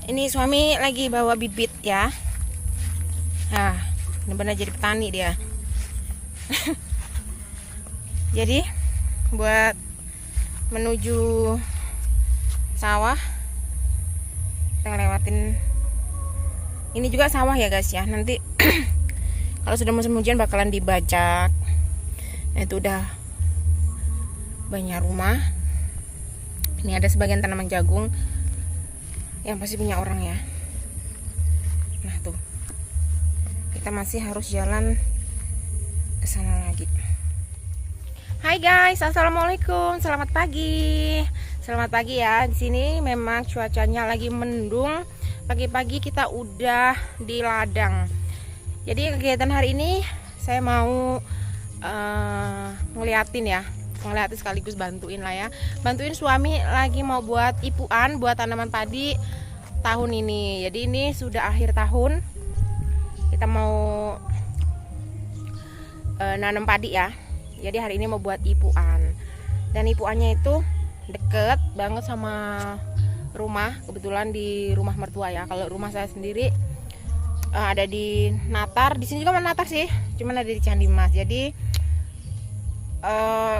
Ini suami lagi bawa bibit ya. Nah, benar-benar jadi petani dia. Jadi buat menuju sawah kita lewatin ini juga sawah ya guys ya. Nanti kalau sudah musim hujan bakalan dibajak. Nah, itu udah banyak rumah. Ini ada sebagian tanaman jagung yang pasti punya orang ya. Nah tuh, kita masih harus jalan ke sana lagi. Hai guys, assalamualaikum, selamat pagi. Selamat pagi ya. Di sini memang cuacanya lagi mendung. Pagi-pagi kita udah di ladang. Jadi kegiatan hari ini saya mau ngeliatin sekaligus bantuin lah ya. Bantuin suami lagi mau buat ipuan buat tanaman padi tahun ini. Jadi ini sudah akhir tahun. Kita mau nanam padi ya. Jadi hari ini mau buat ipuan. Dan ipuannya itu deket banget sama rumah. Kebetulan di rumah mertua ya. Kalau rumah saya sendiri ada di Natar. Di sini juga Natar sih. Cuman ada di Candi Mas. Jadi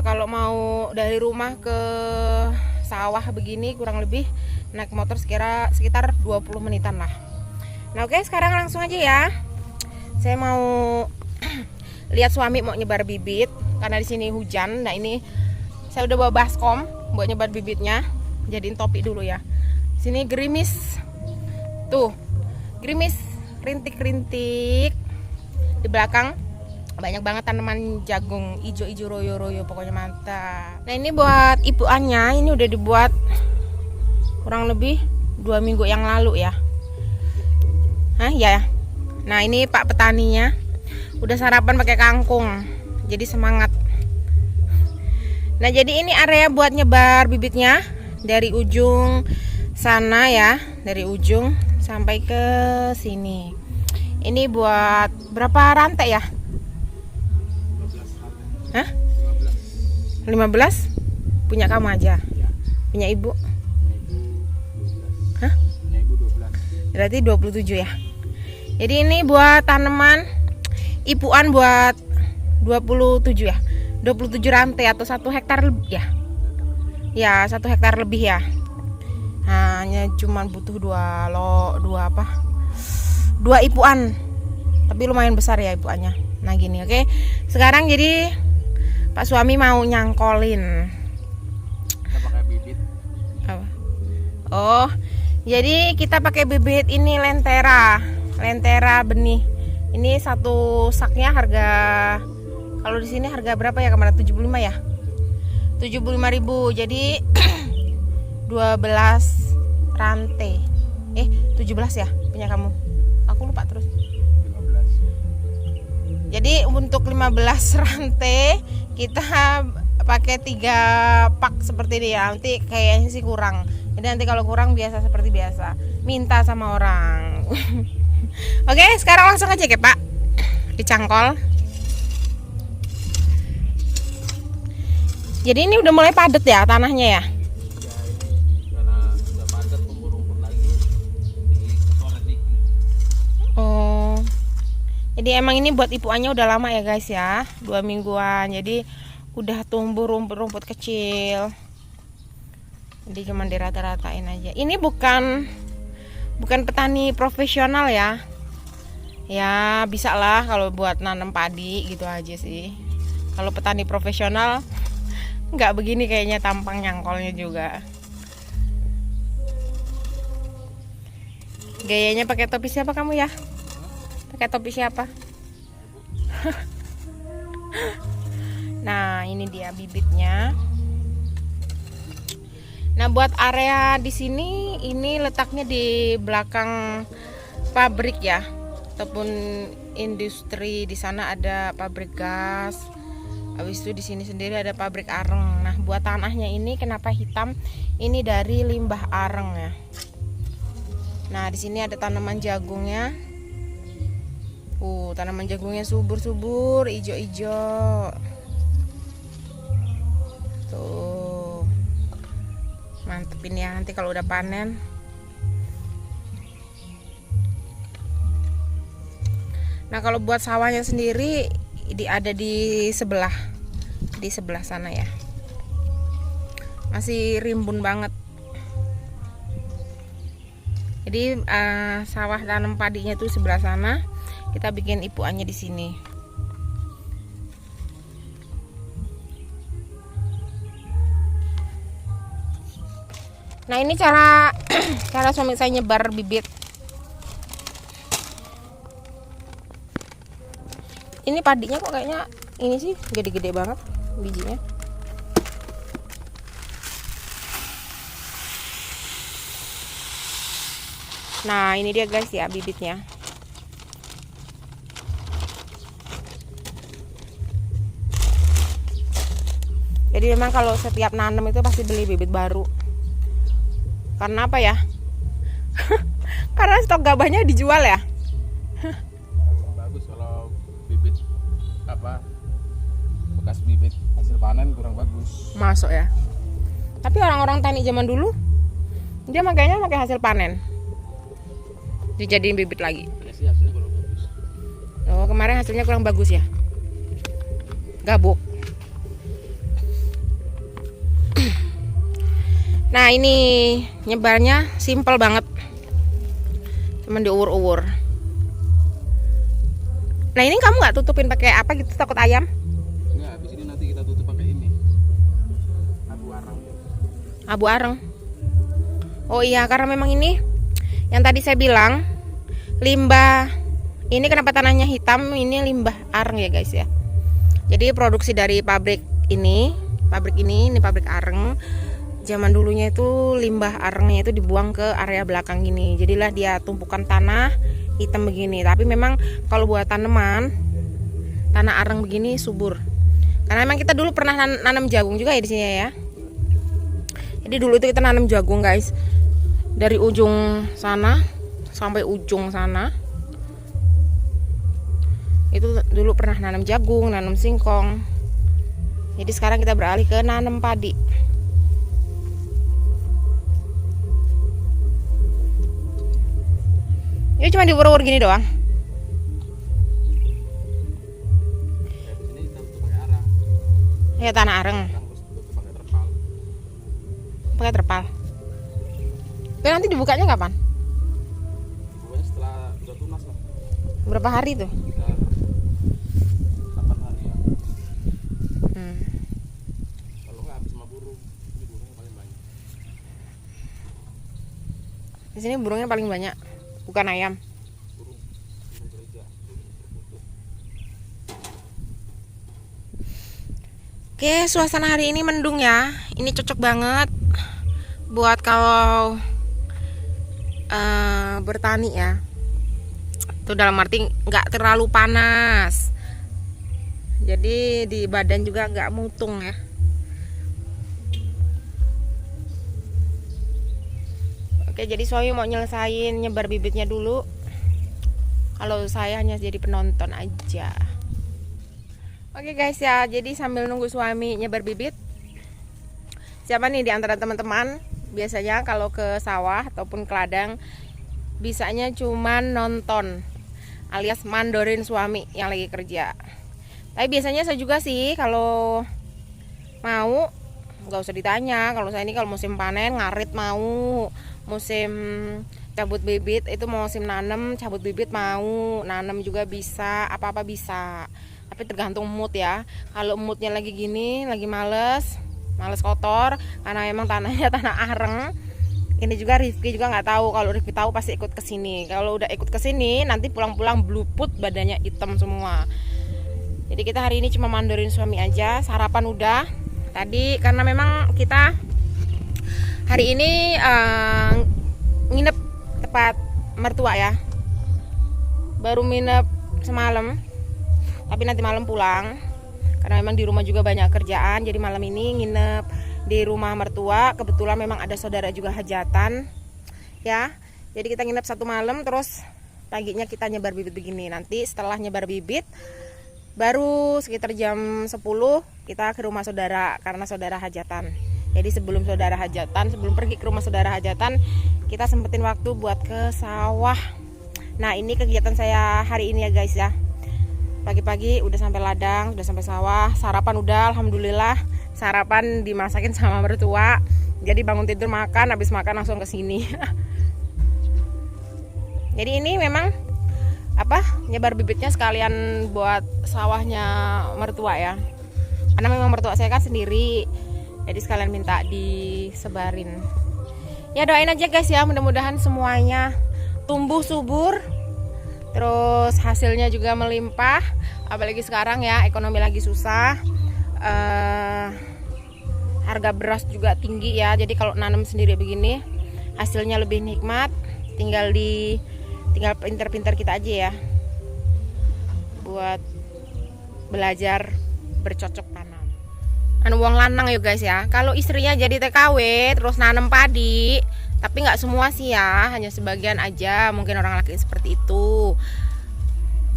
kalau mau dari rumah ke sawah begini kurang lebih naik motor sekitar 20 menitan lah. Nah oke, sekarang langsung aja ya. Saya mau lihat suami mau nyebar bibit karena di sini hujan. Nah ini saya udah bawa baskom buat nyebar bibitnya. Jadiin topi dulu ya. Sini gerimis. Tuh, gerimis rintik-rintik. Di belakang banyak banget tanaman jagung ijo-ijo royo-royo, pokoknya mantap. Nah ini buat ipuannya, ini udah dibuat kurang lebih 2 minggu yang lalu ya. Ya. Nah ini Pak petaninya udah sarapan pakai kangkung, jadi semangat. Nah jadi ini area buat nyebar bibitnya dari ujung sana ya, dari ujung sampai ke sini. Ini buat berapa rantai ya? 15? Punya kamu aja? Punya ibu? Berarti 27 ya. Jadi ini buat tanaman ipuan buat 27 ya. 27 rantai atau 1 hektar lebih ya. Ya, 1 hektar lebih ya. Hanya cuman butuh 2 ipuan. Tapi lumayan besar ya ipuannya. Nah gini, oke. Sekarang jadi Pak suami mau nyangkolin. Kita pakai bibit. Apa? Oh, jadi kita pakai bibit ini lentera benih. Ini satu saknya harga, kalau di sini harga berapa ya kemarin? 75 ya? 75.000. Jadi 12 rantai. 17 ya punya kamu. Aku lupa terus. 15. Jadi untuk 15 rantai kita pakai 3 pak seperti ini ya. Nanti kayaknya sih kurang. Jadi nanti kalau kurang biasa seperti biasa, minta sama orang. Oke, sekarang langsung aja ya Pak, dicangkol. Jadi ini udah mulai padat ya tanahnya ya. Ya ini karena sudah padat, tumbuh rumput lagi dikoret dikit. Oh, jadi emang ini buat ipuannya udah lama ya guys ya, 2 mingguan. Jadi udah tumbuh rumput-rumput kecil. Jadi cuma dirata-ratain aja. Ini bukan petani profesional ya. Ya bisa lah kalau buat nanam padi gitu aja sih. Kalau petani profesional nggak begini kayaknya tampang nyangkolnya juga. Gayanya pakai topi siapa kamu ya? Pakai topi siapa? Nah ini dia bibitnya. Nah buat area di sini ini letaknya di belakang pabrik ya, ataupun industri. Di sana ada pabrik gas. Habis itu di sini sendiri ada pabrik areng. Nah buat tanahnya ini kenapa hitam? Ini dari limbah areng ya. Nah di sini ada tanaman jagungnya. Tanaman jagungnya subur-subur, ijo-ijo. Tuh. Mantep ini ya, nanti kalau udah panen Nah kalau buat sawahnya sendiri ada di sebelah sana ya, masih rimbun banget. Jadi sawah tanam padinya tuh sebelah sana, kita bikin ipuannya di sini. Nah ini cara suami saya nyebar bibit. Ini padinya kok kayaknya ini sih gede-gede banget bijinya. Nah ini dia guys ya bibitnya. Jadi memang kalau setiap nanam itu pasti beli bibit baru. Karena apa ya? Karena stok gabahnya dijual ya. Bagus kalau bibit bekas bibit hasil panen kurang bagus. Masuk ya. Tapi orang-orang tani zaman dulu dia makanya pakai hasil panen, dijadiin bibit lagi. Ya sih hasilnya kurang bagus. Oh kemarin hasilnya kurang bagus ya. Gabuk. Nah ini nyebarnya simple banget, cuman diuwur-uwur. Nah ini kamu nggak tutupin pakai apa gitu, takut ayam? Enggak, habis ini nanti kita tutup pakai ini, abu arang. Abu arang. Oh iya, karena memang ini yang tadi saya bilang limbah. Ini kenapa tanahnya hitam? Ini limbah arang ya guys ya. Jadi produksi dari pabrik ini pabrik arang. Zaman dulunya itu limbah arangnya itu dibuang ke area belakang gini. Jadilah dia tumpukan tanah hitam begini. Tapi memang kalau buat tanaman, tanah arang begini subur. Karena memang kita dulu pernah nanam jagung juga ya di sini ya. Jadi dulu itu kita nanam jagung guys. Dari ujung sana sampai ujung sana. Itu dulu pernah nanam jagung, nanam singkong. Jadi sekarang kita beralih ke nanam padi. Ini cuma diukur-ukur gini doang. Ya, di sini kita tutup pakai arang. Ya tanah arang. Terus tutup pakai terpal. Pakai terpal. Itu nanti dibukanya kapan? Pokoknya setelah udah tunas lah. Berapa hari tuh? Kita 8 hari ya. Kalau nggak habis sama burung, ini burungnya paling banyak. Di sini burungnya paling banyak, bukan ayam. Burung gereja, burung terkutuk. Oke, suasana hari ini mendung ya. Ini cocok banget buat kalau bertani ya. Itu dalam arti nggak terlalu panas. Jadi di badan juga nggak mutung ya. Oke, jadi suami mau nyelesain nyebar bibitnya dulu. Kalau saya hanya jadi penonton aja. Oke guys ya, jadi sambil nunggu suami nyebar bibit, siapa nih di antara teman-teman biasanya kalau ke sawah ataupun ke ladang bisanya cuman nonton alias mandorin suami yang lagi kerja. Tapi biasanya saya juga sih kalau mau nggak usah ditanya. Kalau saya ini kalau musim panen ngarit mau, musim cabut bibit itu mau musim nanam cabut bibit mau, nanam juga bisa, apa-apa bisa. Tapi tergantung mood ya. Kalau moodnya lagi gini, lagi males kotor karena memang tanahnya tanah areng. Ini juga Rifki juga nggak tahu. Kalau Rifki tahu pasti ikut ke sini. Kalau udah ikut ke sini nanti pulang-pulang bluput badannya hitam semua. Jadi kita hari ini cuma mandorin suami aja. Sarapan udah tadi karena memang kita hari ini nginep tempat mertua ya. Baru nginep semalam. Tapi nanti malam pulang. Karena memang di rumah juga banyak kerjaan. Jadi malam ini nginep di rumah mertua. Kebetulan memang ada saudara juga hajatan ya. Jadi kita nginep satu malam. Terus paginya kita nyebar bibit begini. Nanti setelah nyebar bibit baru sekitar jam 10 kita ke rumah saudara. Karena saudara hajatan. Jadi sebelum saudara hajatan, sebelum pergi ke rumah saudara hajatan, kita sempetin waktu buat ke sawah Nah ini kegiatan saya hari ini ya guys ya. Pagi-pagi udah sampai ladang, udah sampai sawah. Sarapan udah, alhamdulillah. Sarapan dimasakin sama mertua. Jadi bangun tidur makan, habis makan langsung ke sini. Jadi ini memang nyebar bibitnya sekalian buat sawahnya mertua ya. Karena memang mertua saya kan sendiri. Jadi sekalian minta disebarin. Ya doain aja guys ya, mudah-mudahan semuanya tumbuh subur. Terus hasilnya juga melimpah. Apalagi sekarang ya ekonomi lagi susah. Harga beras juga tinggi ya. Jadi kalau nanam sendiri begini hasilnya lebih nikmat. Tinggal pinter-pinter kita aja ya buat belajar bercocok tanam. Uang lanang yuk guys ya. Kalau istrinya jadi TKW terus nanam padi, tapi nggak semua sih ya, hanya sebagian aja. Mungkin orang laki seperti itu.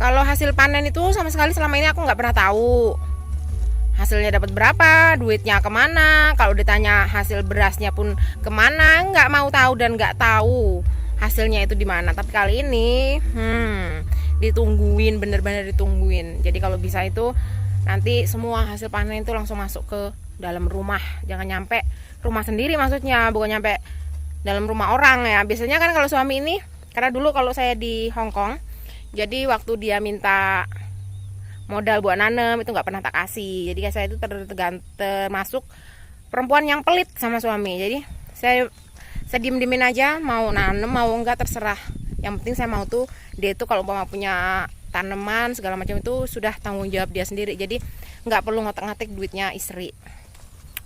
Kalau hasil panen itu sama sekali selama ini aku nggak pernah tahu hasilnya dapat berapa, duitnya kemana. Kalau ditanya hasil berasnya pun kemana, nggak mau tahu dan nggak tahu hasilnya itu di mana. Tapi kali ini ditungguin, bener-bener ditungguin. Jadi kalau bisa itu nanti semua hasil panen itu langsung masuk ke dalam rumah. Jangan nyampe rumah sendiri, maksudnya bukan nyampe dalam rumah orang ya. Biasanya kan kalau suami ini, karena dulu kalau saya di Hong Kong, jadi waktu dia minta modal buat nanam itu nggak pernah tak kasih. Jadi saya itu termasuk perempuan yang pelit sama suami. Jadi saya diem-diemin aja, mau nanam mau enggak terserah. Yang penting saya mau tuh dia itu kalau umpama punya tanaman segala macam itu sudah tanggung jawab dia sendiri. Jadi nggak perlu ngotak-ngatik duitnya istri.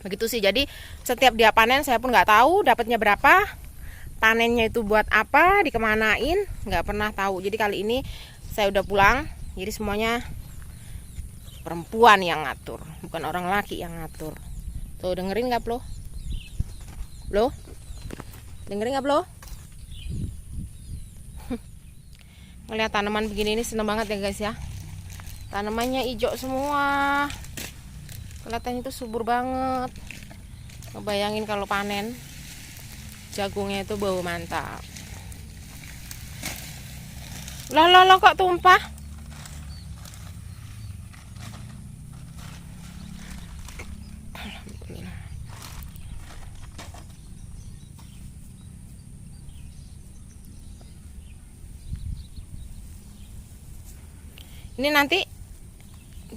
Begitu sih. Jadi setiap dia panen saya pun nggak tahu dapatnya berapa, panennya itu buat apa, dikemanain, nggak pernah tahu. Jadi kali ini saya udah pulang, jadi semuanya perempuan yang ngatur, bukan orang laki yang ngatur. Tuh dengerin nggak Blo? Blo? Dengerin nggak Blo? Ngeliat tanaman begini ini seneng banget ya guys ya. Tanamannya hijau semua, kelihatan itu subur banget. Ngebayangin kalau panen jagungnya itu bau mantap. Loh kok tumpah? Alhamdulillah. Ini nanti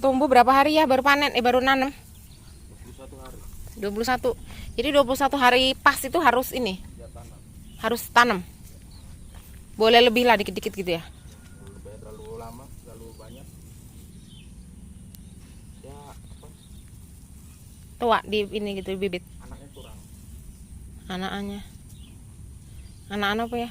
tumbuh berapa hari ya baru panen, baru nanam? 21 hari. 21. Jadi 21 hari pas itu harus ini. Ya, tanam. Harus tanam. Boleh lebih lah dikit-dikit gitu ya. Terlalu lama, terlalu banyak. Ya, apa? Tua di ini gitu bibit. Anaknya kurang. Anak-annya. Anak-anak apa ya?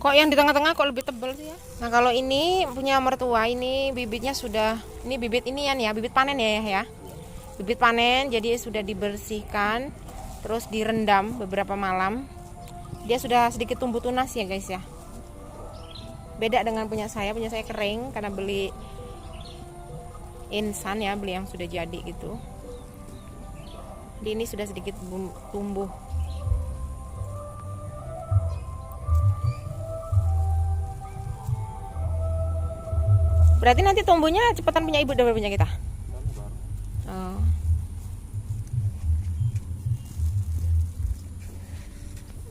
Kok yang di tengah-tengah kok lebih tebal sih ya? Nah kalau ini punya mertua, ini bibitnya sudah, ini bibit inian ya, bibit panen ya. Bibit panen, jadi sudah dibersihkan, terus direndam beberapa malam. Dia sudah sedikit tumbuh tunas ya guys ya. Beda dengan punya saya kering karena beli insan ya, beli yang sudah jadi gitu. Jadi ini sudah sedikit tumbuh. Berarti nanti tumbuhnya cepatan punya ibu daripada punya kita. Oh.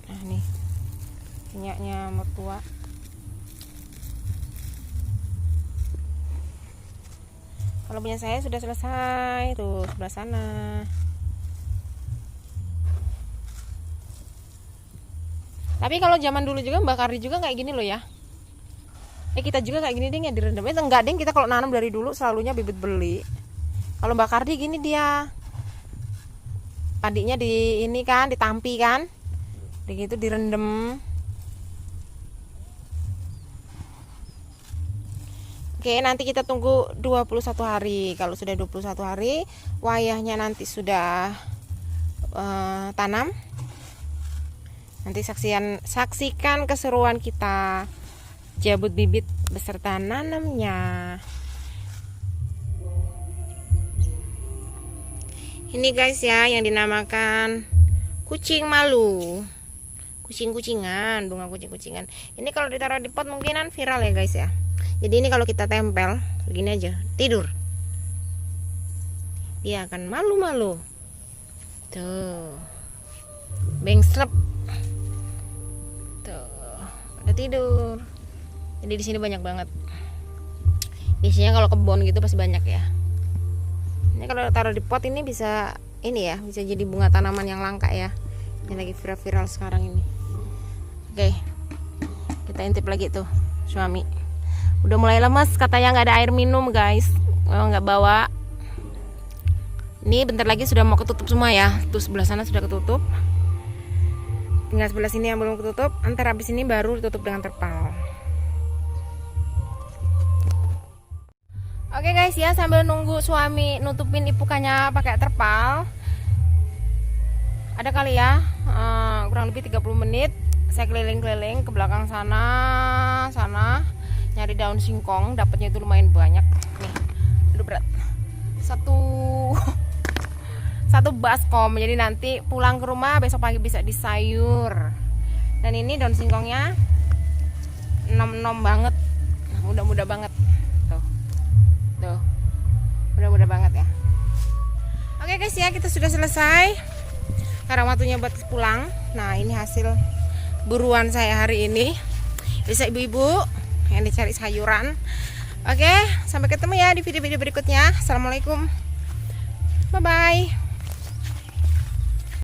Nah nih punyanya mertua. Kalau punya saya sudah selesai tuh sebelah sana. Tapi kalau zaman dulu juga Mbak Kardi juga kayak gini loh ya. Kita juga kayak gini ding ya direndam. Enggak ding, kita kalau nanam dari dulu selalunya bibit beli. Kalau Mbak Kardi gini dia padinya di ini kan, ditampi kan, begitu direndam. Oke, nanti kita tunggu 21 hari. Kalau sudah 21 hari, wayahnya nanti sudah tanam. Nanti saksikan keseruan kita jabut bibit beserta nanamnya. Ini guys ya yang dinamakan kucing malu, kucing-kucingan, bunga kucing-kucingan. Ini kalau ditaruh di pot mungkinan viral ya guys ya. Jadi ini kalau kita tempel begini aja, tidur, dia akan malu-malu. Tuh, bengslep. Tuh, udah tidur. Jadi di sini banyak banget. Biasanya kalau kebun gitu pasti banyak ya. Ini kalau taruh di pot ini bisa ini ya, bisa jadi bunga tanaman yang langka ya. Yang lagi viral-viral sekarang ini. Oke, kita intip lagi tuh suami. Udah mulai lemes, katanya nggak ada air minum guys, nggak bawa. Ini bentar lagi sudah mau ketutup semua ya. Tuh sebelah sana sudah ketutup. Tinggal sebelah sini yang belum ketutup. Antar habis ini baru ditutup dengan terpal. Oke guys ya, sambil nunggu suami nutupin ipukannya pakai terpal. Ada kali ya, kurang lebih 30 menit. Saya keliling-keliling ke belakang sana, nyari daun singkong. Dapatnya itu lumayan banyak. Nih, aduh berat. Satu baskom. Jadi nanti pulang ke rumah besok pagi bisa disayur. Dan ini daun singkongnya nom-nom banget, mudah-mudah banget. Tuh, mudah-mudah banget ya. Oke guys ya, kita sudah selesai. Sekarang waktunya buat pulang. Nah, ini hasil buruan saya hari ini. Bisa ibu-ibu yang dicari sayuran. Oke, sampai ketemu ya di video-video berikutnya. Assalamualaikum. Bye-bye.